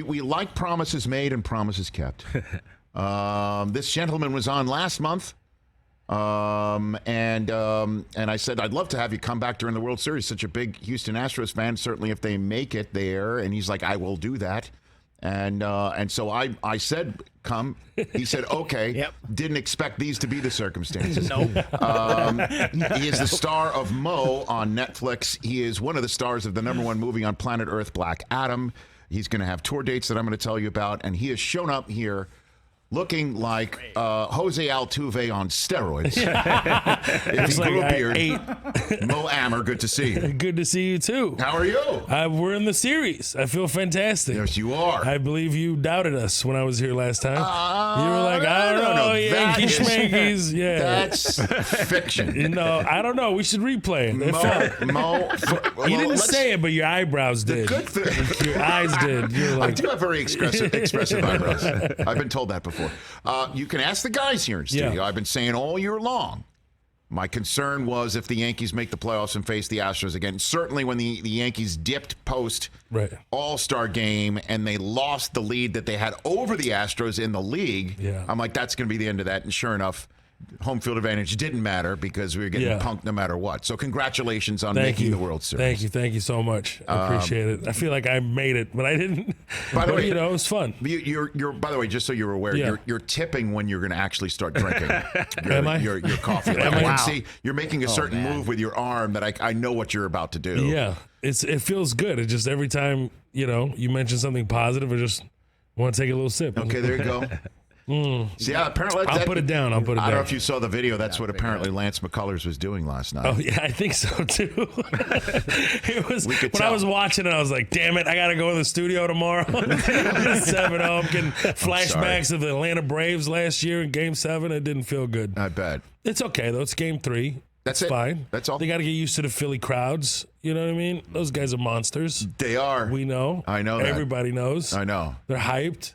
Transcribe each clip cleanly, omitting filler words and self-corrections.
we like promises made and promises kept. This gentleman was on last month. And I said, I'd love to have you come back during the World Series. Such a big Houston Astros fan, certainly if they make it there. And he's like, I will do that. And so I said, come. He said, okay. Yep. Didn't expect these to be the circumstances. Nope. He is the star of Mo on Netflix. He is one of the stars of the #1 movie on planet Earth, Black Adam. He's going to have tour dates that I'm going to tell you about. And he has shown up here looking like Jose Altuve on steroids. If he grew a beard. Mo Amer, good to see you. Good to see you, too. How are you? We're in the series. I feel fantastic. Yes, you are. I believe you doubted us when I was here last time. You were like, I don't know, Yankees, Schmankees. Yeah. That's fiction. No, I don't know. We should replay it. You didn't say it, but your eyebrows did. The good thing. Your eyes did. You were like, I do have very expressive eyebrows. I've been told that before. You can ask the guys here in studio. Yeah. I've been saying all year long. My concern was if the Yankees make the playoffs and face the Astros again. Certainly when the Yankees dipped post All-Star game and they lost the lead that they had over the Astros in the league, I'm like, that's going to be the end of that. And sure enough, home field advantage didn't matter because we were getting punked no matter what. So congratulations on making the World Series. Thank you so much. I appreciate it. I feel like I made it, but I didn't. By the way, it was fun. You're by the way, just so you're aware, you're tipping when you're going to actually start drinking. Am I? Your coffee. Like, I can see you're making a certain move with your arm that I know what you're about to do. Yeah, it feels good. It just every time you mention something positive, I just want to take a little sip. Okay, there you go. See, apparently I'll put it down. I don't know if you saw the video. That's what apparently Lance McCullers was doing last night. Oh yeah, I think so too. It was when tell. I was watching it. I was like, "Damn it, I got to go to the studio tomorrow." 7-0. I'm getting flashbacks of the Atlanta Braves last year in Game 7. It didn't feel good. I bet. It's okay though. It's Game 3. That's it's fine. That's all. They got to get used to the Philly crowds. You know what I mean? Those guys are monsters. They are. We know. I know that. Everybody knows. I know. They're hyped.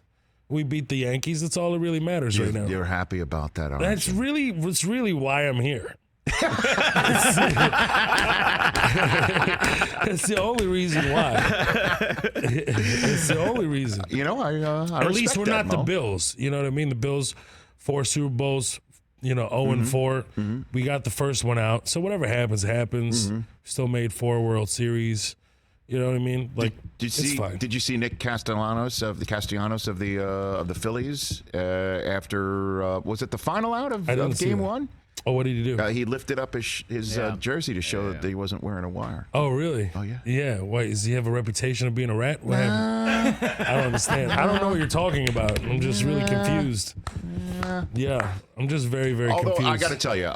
We beat the Yankees. That's all that really matters right now. You're happy about that, aren't That's you? really why I'm here. That's the only reason why. It's the only reason. I At least we're that, not the Mo. Bills. You know what I mean? The Bills, 4 Super Bowls, 0-4. Mm-hmm. We got the first one out. So whatever happens, happens. Mm-hmm. Still made 4 World Series. You know what I mean? Like, it's fine. Did you see Nick Castellanos of the Phillies after was it the final out of Game 1? Oh, what did he do? He lifted up his jersey to show that he wasn't wearing a wire. Oh, really? Oh, yeah. Yeah. Why, does he have a reputation of being a rat? What happened? I don't understand. I don't know what you're talking about. I'm just really confused. Yeah. I'm just very, very confused. I got to tell you.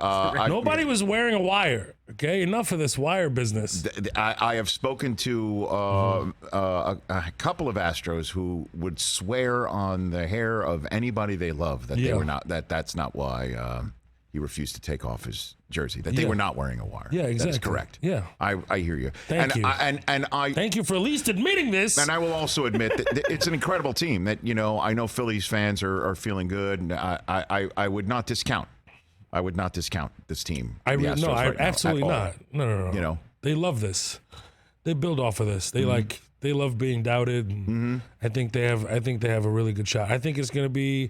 Nobody was wearing a wire. Okay? Enough of this wire business. I have spoken to a couple of Astros who would swear on the hair of anybody they love that they were not. That's not why he refused to take off his jersey. That they were not wearing a wire. Yeah, exactly. That's correct. Yeah, I hear you. Thank you. I thank you for at least admitting this. And I will also admit that it's an incredible team. That I know Phillies fans are feeling good. And I would not discount. I would not discount this team. Absolutely not. No. They love this. They build off of this. They they love being doubted. And I think they have a really good shot. I think it's going to be.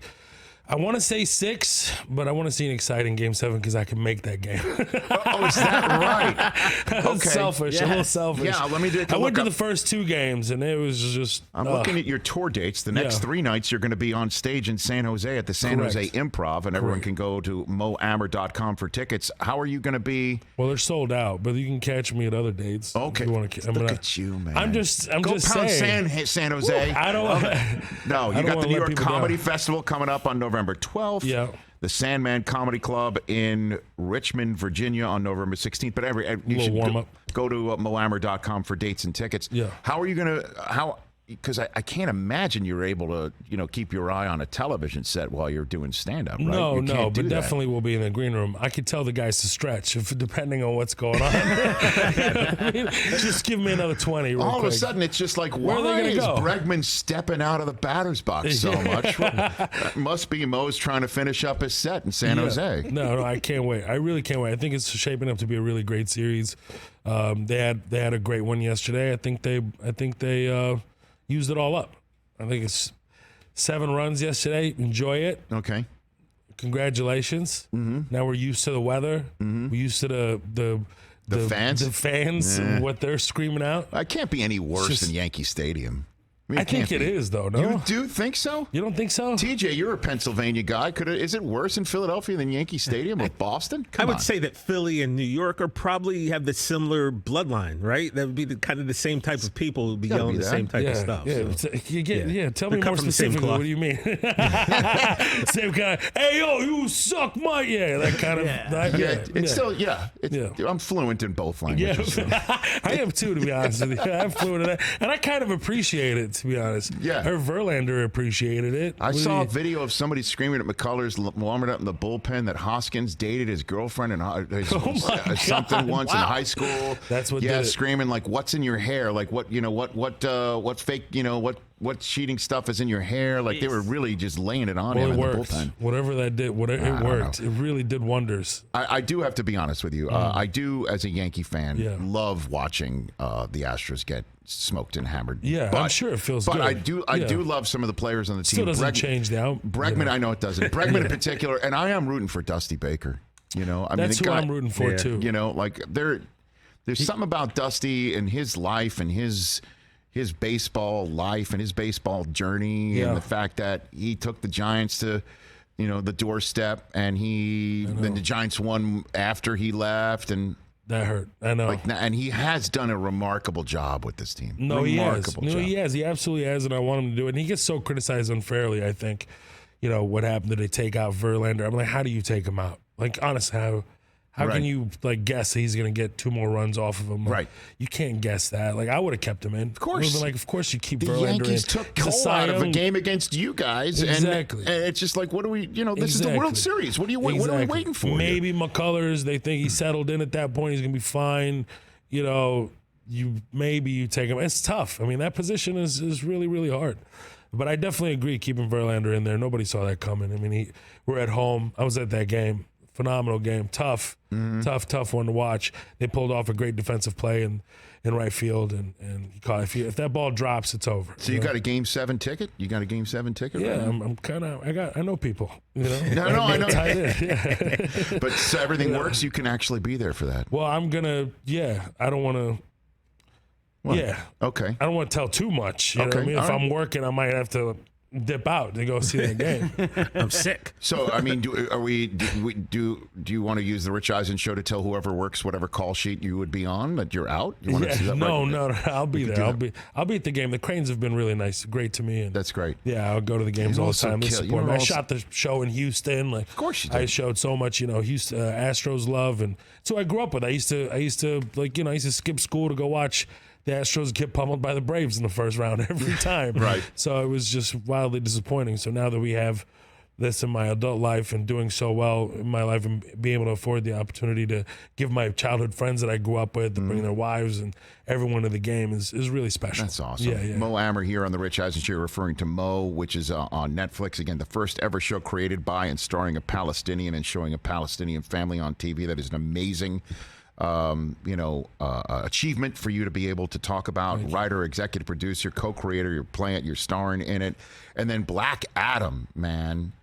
I want to say 6, but I want to see an exciting Game 7 because I can make that game. Oh, is that right? Okay. Selfish, a little selfish. Yeah, let me do it. I went to the first 2 games, and it was just... I'm looking at your tour dates. The next 3 nights, you're going to be on stage in San Jose at the San Jose Improv, and everyone can go to moamer.com for tickets. How are you going to be? Well, they're sold out, but you can catch me at other dates. Okay. Look at you, man. I'm just pound saying. San Jose. I don't... No, you got the New York Comedy Festival coming up on November 12th. Yeah. The Sandman Comedy Club in Richmond, Virginia on November 16th. But you should go to moamer.com for dates and tickets. Yeah. How are you going to because I can't imagine you're able to, keep your eye on a television set while you're doing stand-up, right? No, but definitely we'll be in the green room. I could tell the guys to stretch depending on what's going on. Just give me another 20 real All quick. of a sudden, it's just like, why is Bregman stepping out of the batter's box so much? That must be Mo's trying to finish up his set in San Jose. No, I can't wait. I really can't wait. I think it's shaping up to be a really great series. They had a great one yesterday. I think they used it all up. I think it's 7 runs yesterday. Enjoy it. Okay. Congratulations. Now we're used to the weather. We're used to the fans? The fans and what they're screaming out. It can't be any worse than Yankee Stadium. I think it is, though. No, you do think so? You don't think so? TJ, you're a Pennsylvania guy. Is it worse in Philadelphia than Yankee Stadium or Boston? I would say that Philly and New York are probably have the similar bloodline, right? That would be kind of the same type of people who would be yelling the same type of stuff. Yeah, so. Tell me more specifically. What do you mean? Same kind of, hey, yo, you suck my... Yeah, that kind of... Still, I'm fluent in both languages. I am too, to be honest with you. I'm fluent in that. And I kind of appreciate it, to be honest. Yeah. Her Verlander appreciated it. I saw a video of somebody screaming at McCullers, warming up in the bullpen, that Hoskins dated his girlfriend and something once in high school. That's what did it. Screaming like, "What's in your hair? Like what fake, what cheating stuff is in your hair?" Like they were really just laying it on him in the bullpen. Whatever that did, it worked. It really did wonders. I do have to be honest with you. I do, as a Yankee fan, love watching the Astros get smoked and hammered. Yeah, I'm sure it feels good. But I do love some of the players on the team. Still doesn't change the out. Bregman, I know it doesn't. Bregman in particular, and I am rooting for Dusty Baker. That's who I'm rooting for too. There's something about Dusty and his life and his baseball life and his baseball journey and the fact that he took the Giants to the doorstep and then the Giants won after he left, and that hurt. I know. And he has done a remarkable job with this team. No, he has. He has. He absolutely has, and I want him to do it. And he gets so criticized unfairly, I think. What happened? Did they take out Verlander? I'm like, how do you take him out? Like, honestly, how can you guess he's going to get 2 more runs off of him? Right. You can't guess that. Like, I would have kept him in. Of course. Of course you keep the Verlander Yankees in. took Cole out of a game against you guys. Exactly. And it's just like, what do we, this is the World Series. What are we waiting for? Maybe McCullers, they think he's settled in at that point. He's going to be fine. Maybe you take him. It's tough. I mean, that position is really, really hard. But I definitely agree keeping Verlander in there. Nobody saw that coming. I mean, we're at home. I was at that game. Phenomenal game. Tough one to watch. They pulled off a great defensive play in right field, and if that ball drops, it's over. So you got a Game 7 ticket? You got a Game 7 ticket? Yeah, right? I know people. No, I know. Yeah. But so everything works. You can actually be there for that. Well, I'm gonna. Yeah, I don't want to. Well, yeah. Okay. I don't want to tell too much. You know what I mean? If I'm working, I might have to dip out to go see that game. I'm sick. So, I mean, do you want to use the Rich Eisen Show to tell whoever works whatever call sheet you would be on that you're out? You want to see that? No, I'll be there. I'll be at the game. The Cranes have been really nice, great to me. And that's great. Yeah, I'll go to the games all the time. They support me. I shot the show in Houston. Of course you did. I showed so much, Houston Astros love, and so I grew up with it. I used to skip school to go watch the Astros get pummeled by the Braves in the first round every time. Right. So it was just wildly disappointing. So now that we have this in my adult life and doing so well in my life and being able to afford the opportunity to give my childhood friends that I grew up with, to bring their wives and everyone to the game is really special. That's awesome. Yeah. Mo Amer here on the Rich Eisen Show, referring to Mo, which is on Netflix. Again, the first ever show created by and starring a Palestinian and showing a Palestinian family on TV. That is an amazing achievement for you to be able to talk about. Writer, executive producer, co-creator, you're playing it, you're starring in it. And then Black Adam, man.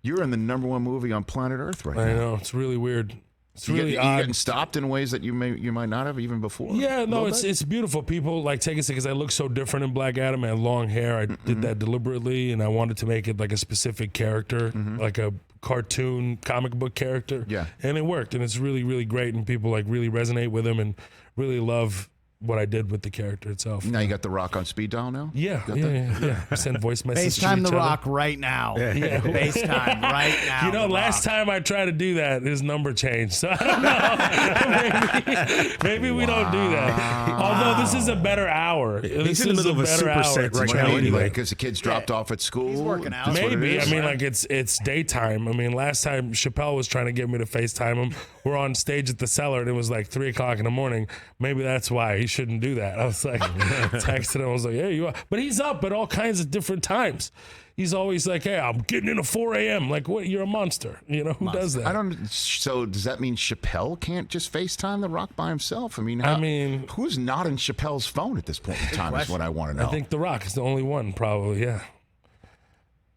You're in the #1 movie on planet Earth right now. I know. It's really weird. It's really odd. You getting stopped in ways that you might not have even before. Yeah, no, it's beautiful. People take it because I look so different in Black Adam. I had long hair. I did that deliberately, and I wanted to make it like a specific character, like a cartoon comic book character. Yeah, and it worked, and it's really, really great, and people really resonate with him and really love what I did with the character itself. Now you got The Rock on speed dial now? Yeah. We send voice messages FaceTime to The Rock right now. Yeah. FaceTime right now. Last time I tried to do that, his number changed. So I don't know. maybe we don't do that. Although this is a better hour. He's in the middle of a superset right now anyway. Because the kids dropped off at school. He's working out. Maybe. I mean, it's daytime. I mean, last time Chappelle was trying to get me to FaceTime him. We're on stage at the Cellar, and it was like 3 o'clock in the morning. Maybe that's why. you shouldn't do that. I was like, texting him. I was like, hey, you are. But he's up at all kinds of different times. He's always like, hey, I'm getting in at 4 a.m. Like, what? You're a monster. You know, who does that? I don't. So does that mean Chappelle can't just FaceTime The Rock by himself? I mean, who's not in Chappelle's phone at this point in time is what I want to know. I think The Rock is the only one, probably, yeah.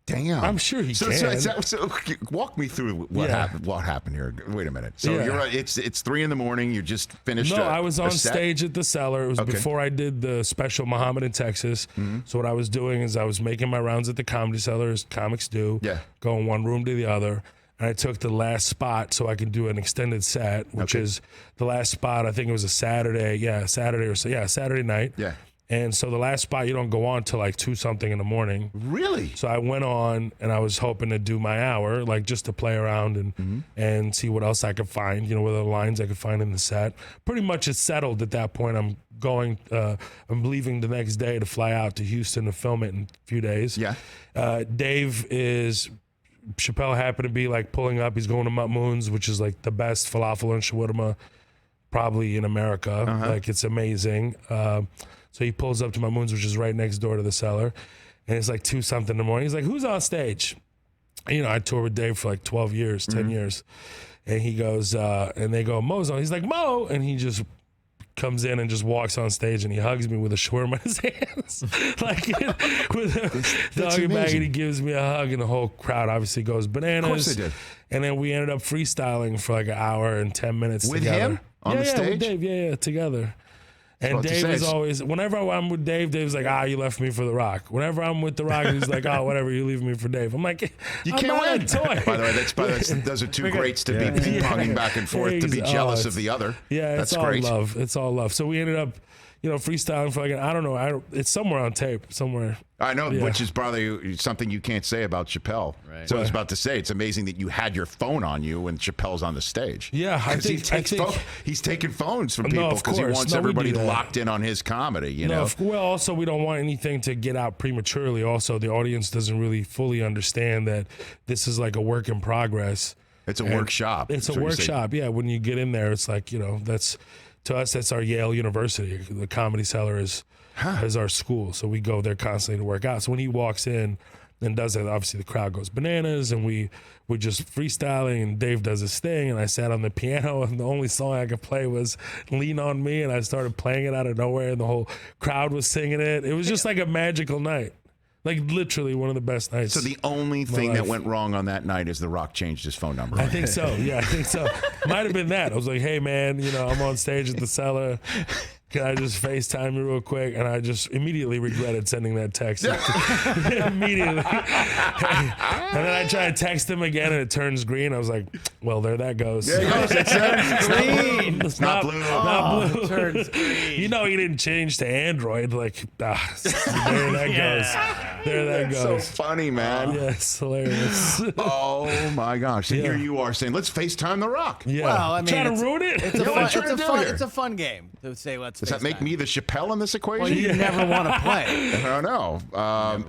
Damn. I'm sure he can. So walk me through what happened. What happened here? Wait a minute. So you're right. It's 3 a.m. You just finished. No, I was on stage at the Cellar. It was before I did the special Muhammad in Texas. Mm-hmm. So what I was doing is I was making my rounds at the Comedy Cellar, as comics do. Yeah. Going one room to the other. And I took the last spot so I could do an extended set, which is the last spot. I think it was a Saturday. Yeah, Saturday night. Yeah. And so the last spot, you don't go on till like 2-something in the morning. Really? So I went on and I was hoping to do my hour, like just to play around and see what else I could find, you know, what other lines I could find in the set. Pretty much it's settled at that point. I'm leaving the next day to fly out to Houston to film it in a few days. Yeah. Chappelle happened to be like pulling up. He's going to Mahmoud's, which is like the best falafel and shawarma probably in America. Like it's amazing. So he pulls up to Mahmoud's, which is right next door to the Cellar. And it's like 2-something in the morning. He's like, who's on stage? And, you know, I toured with Dave for like 12 years, 10 years. And he goes, and they go, Mo's on. He's like, Mo. And he just comes in and just walks on stage and he hugs me with a shawarma in his hands. Like with a doggy bag, and he gives me a hug and the whole crowd obviously goes bananas. Of course they did. And then we ended up freestyling for like an hour and 10 minutes with together. Him on the stage? With Dave, together. And Dave is always, whenever I'm with Dave, Dave's like, you left me for The Rock. Whenever I'm with The Rock, he's like, whatever, you leave me for Dave. I'm like, you can't win. Toy. By the way, those are two greats to be ping-ponging back and forth, to be jealous of the other. Yeah, that's great. Love. It's all love. So we ended up, freestyling for like, I don't know, it's somewhere on tape, somewhere. I know, which is probably something you can't say about Chappelle. Right. So I was about to say, it's amazing that you had your phone on you when Chappelle's on the stage. Yeah, he's taking phones from people because he wants everybody locked in on his comedy. You know. Well, also we don't want anything to get out prematurely. Also, the audience doesn't really fully understand that this is like a work in progress. It's a workshop. It's a workshop. Yeah, when you get in there, it's like that's to us that's our Yale University. The Comedy Cellar is our school, so we go there constantly to work out. So when he walks in and does that, obviously the crowd goes bananas, and we're just freestyling, and Dave does his thing, and I sat on the piano, and the only song I could play was Lean On Me, and I started playing it out of nowhere, and the whole crowd was singing it. It was just like a magical night. Like literally one of the best nights. So the only thing that went wrong on that night is The Rock changed his phone number. I think so. Yeah, I think so. Might have been that. I was like, hey man, I'm on stage at the Cellar. Can I just FaceTime you real quick? And I just immediately regretted sending that text. Immediately. And then I try to text him again and it turns green. I was like, well, there that goes. There it goes. It's green. It's not blue. Not blue. It turns green. He didn't change to Android. Like, there that goes. There that goes. So funny, man. Yeah, it's hilarious. Oh my gosh. And here you are saying, let's FaceTime The Rock. Yeah. Well, I mean, trying to ruin it? It's a fun game to say let's Does that make me the Chappelle in this equation? Well, you never want to play. I don't know.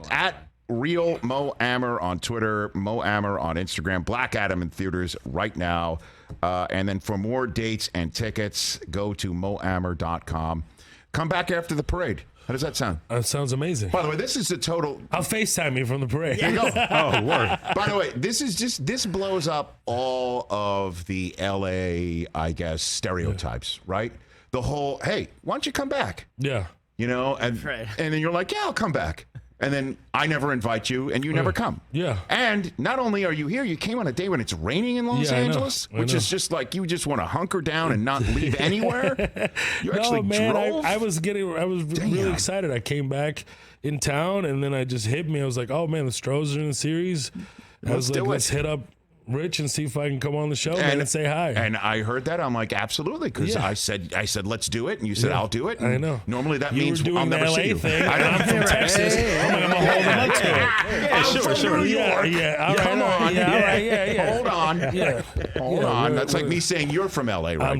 At Real Mo Amer on Twitter, Mo Amer on Instagram, Black Adam in theaters right now. And then for more dates and tickets, go to moamer.com. Come back after the parade. How does that sound? That sounds amazing. By the way, this is a total... I'll FaceTime you from the parade. There you go. Oh, word. By the way, this blows up all of the LA, I guess, stereotypes, right? The whole, hey, why don't you come back? Yeah. And then you're like, yeah, I'll come back. And then I never invite you, and you never come. Yeah. And not only are you here, you came on a day when it's raining in Los Angeles, which is just like you just want to hunker down and not leave anywhere. You actually drove. I was really excited. I came back in town, and then I just hit me. I was like, oh man, the Stros are in the series. Let's hit up Rich and see if I can come on the show and say hi. And I heard that. I'm like, absolutely, because I said let's do it, and you said I'll do it. I know. Normally that means I'll never see you. I'm from Texas. I'm gonna hold him up to it. I'm from New York. Come on. Hold on. Hold on. That's like me saying you're from LA right now. I'm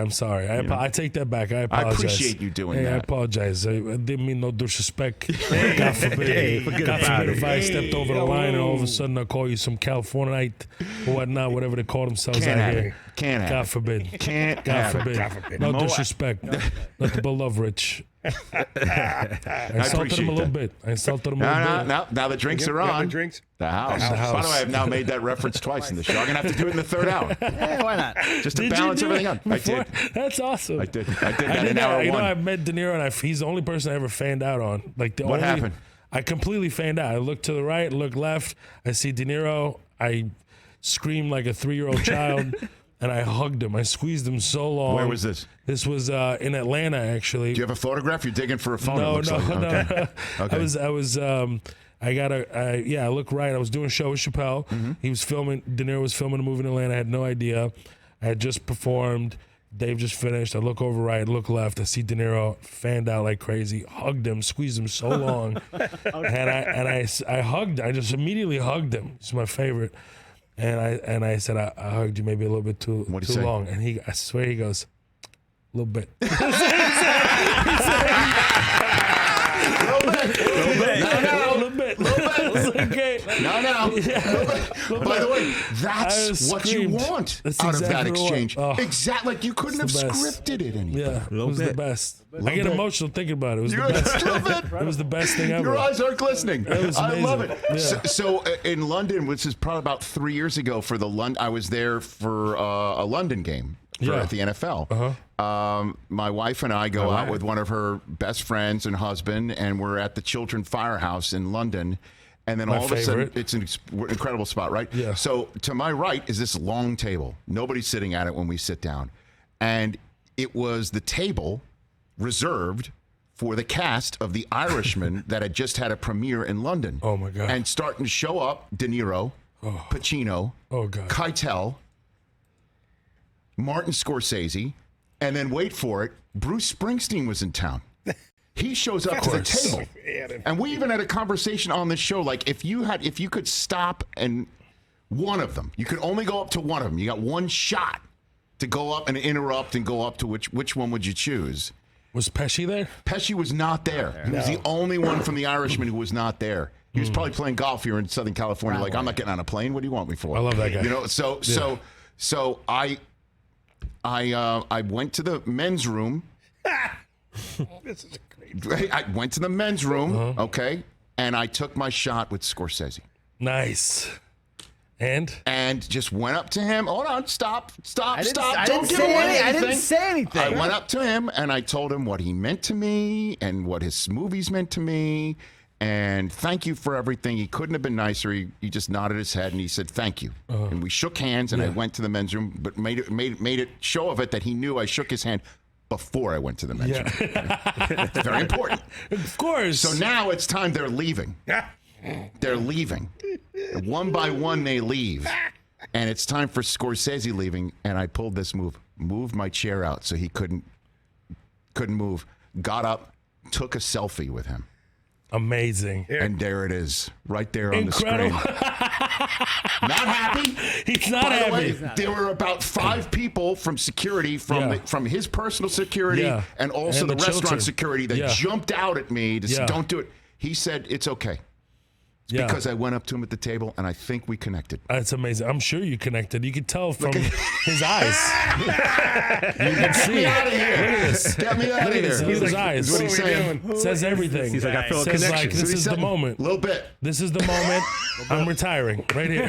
sorry. I take that back. I apologize. I appreciate you doing that. I apologize. I didn't mean no disrespect. God forbid. God forbid if I stepped over the line and all of a sudden I call you some Californiite. or whatnot, whatever they call themselves Can't out have here. it. Can't have God it. forbid. Can't God have forbid. it. God forbid. No Mo, disrespect. Nothing but love, Rich. I insulted him a little bit. I insulted him a little bit. Now the drinks are on. The house. By the way, I've now made that reference twice in the show. I'm going to have to do it in the third hour. Yeah, why not? Just to balance everything out. I did. That's awesome. I did that in hour one. You know, I met De Niro, and he's the only person I ever fanned out on. What happened? I completely fanned out. I looked to the right, look left. I see De Niro. I screamed like a 3-year-old child, and I hugged him. I squeezed him so long. Where was this? This was in Atlanta, actually. Do you have a photograph? You're digging for a phone. No. Okay. I looked right. I was doing a show with Chappelle. Mm-hmm. He was filming. De Niro was filming a movie in Atlanta. I had no idea. I had just performed. Dave just finished. I look over right, look left. I see De Niro, fanned out like crazy. Hugged him, squeezed him so long, and I hugged. I just immediately hugged him. He's my favorite. And I said I hugged you maybe a little bit too long. And I swear he goes, a little bit. No. By the way, that's what you want out of that exchange. Exactly. Like you couldn't have scripted it anymore. Yeah, it was the best. I get emotional thinking about it. It was the best. It was the best thing ever. Your eyes are glistening. I love it. Yeah. So in London, which is probably about 3 years ago, I was there for a London game at the NFL. My wife and I go out with one of her best friends and husband, and we're at the Chiltern Firehouse in London. And then all of a sudden, it's an incredible spot, right? Yeah. So to my right is this long table. Nobody's sitting at it when we sit down. And it was the table reserved for the cast of The Irishman that had just had a premiere in London. Oh, my God. And starting to show up De Niro, Pacino, Keitel, Martin Scorsese, and then wait for it, Bruce Springsteen was in town. He shows up to the table. And we even had a conversation on this show, like if you could stop and one of them, you could only go up to one of them. You got one shot to go up and interrupt and go up to which one would you choose? Was Pesci there? Pesci was not there. He was the only one from The Irishman who was not there. He was probably playing golf here in Southern California. Like, I'm not getting on a plane. What do you want me for? I love that guy. You know, so I went to the men's room. This is I went to the men's room, okay, and I took my shot with Scorsese. Nice. And just went up to him. Hold on, stop. I didn't say anything. I went up to him and I told him what he meant to me and what his movies meant to me. And thank you for everything. He couldn't have been nicer. He just nodded his head and he said thank you. And we shook hands and I went to the men's room, but made it show of it that he knew I shook his hand before I went to the men's room. It's very important. Of course. So now it's time. They're leaving. They're leaving. One by one, they leave. And it's time for Scorsese leaving. And I pulled this move. Moved my chair out so he couldn't move. Got up, took a selfie with him. Amazing. And there it is, right there on the screen. Not happy. He's not happy. happy. By the way, there were about 5 people from security, from his personal security, and also the restaurant security that jumped out at me to say, don't do it. He said, it's okay. It's because I went up to him at the table, and I think we connected. That's amazing. I'm sure you connected. You could tell from his eyes. You can see. Get me out of here. Look at this. Get me out of here. Look at his eyes. What he's saying. Says everything. He's like, I feel a connection. Like, this is the moment. A little bit. This is the moment. I'm retiring right here.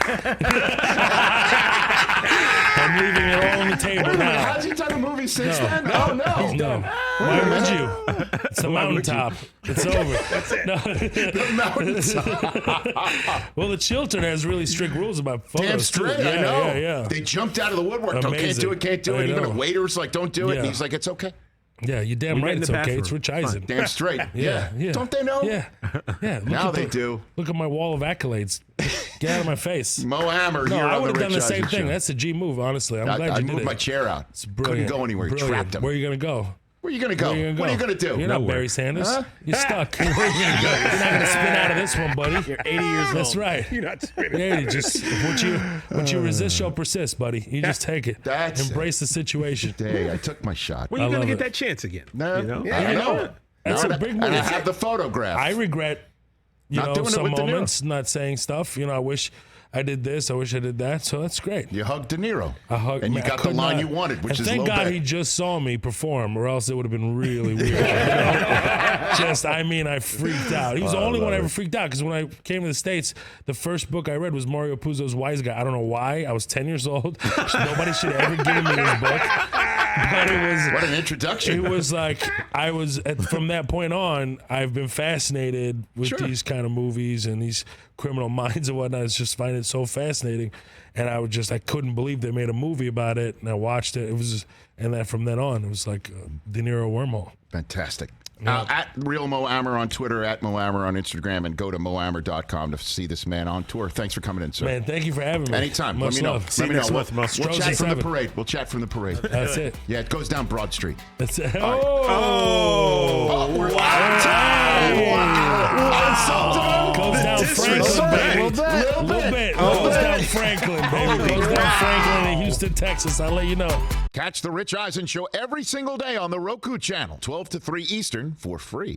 I'm leaving it all on the table now. Has he done a movie since then? Oh, no. No. Why would you? It's a mountaintop. It's over. That's it. The mountaintop. Well, the Chiltern has really strict rules about photos. Damn straight, too. I know. Yeah. They jumped out of the woodwork. Can't do it. Even the waiter's like, don't do it. And he's like, it's okay. Yeah, you're damn right it's okay. It's Rich Eisen. Damn straight. Yeah. Don't they know? Yeah. Now they do. Look at my wall of accolades. Get out of my face. Mo Amer No, here I on would the have done Rich the same Eisen thing. Show. That's a G move, honestly. I'm glad you did it. I moved my chair out. It's brilliant. Couldn't go anywhere. Trapped him. Where are you going to go? Where are you going to go? What are you going to do? You're not Barry Sanders. You're stuck. Where are you going to go? You're not going to spin out of this one, buddy. You're 80 years old. That's right. You're not spinning. Yeah, you just what you resist shall persist, buddy. You just take it. Embrace the situation. Hey, I took my shot. When are you going to get it. that chance again? No, You know? I know. That's a big move. And I have the photograph. I regret some moments, not saying stuff. I wish I did this. I wish I did that. So that's great. You hugged De Niro. And you got the line you wanted, which is thank God he just saw me perform, or else it would have been really weird. I freaked out. He was the only one I ever freaked out, because when I came to the States, the first book I read was Mario Puzo's Wise Guy. I don't know why. I was 10 years old. Nobody should have ever given me this book. But it was... What an introduction. It was like, from that point on, I've been fascinated with these kind of movies and these Criminal Minds and whatnot. It's just find it so fascinating, and I couldn't believe they made a movie about it, and I watched it. And then from then on, it was like a De Niro wormhole. Fantastic. At Real Mo Amer on Twitter, at Mo Amer on Instagram, and go to moamer.com to see this man on tour. Thanks for coming in, sir. Man, thank you for having me. Anytime. Much Let me know. love. See you next month, Mo. We'll chat from the parade. We'll chat from the parade. That's it. Yeah, it goes down Broad Street. That's it. We're out of time. Wow. Goes down Franklin, baby. A little bit. Goes down Franklin, baby. Goes down Franklin in Houston, Texas. I'll let you know. Catch the Rich Eisen Show every single day on the Roku channel, 12 to 3 Eastern, for free.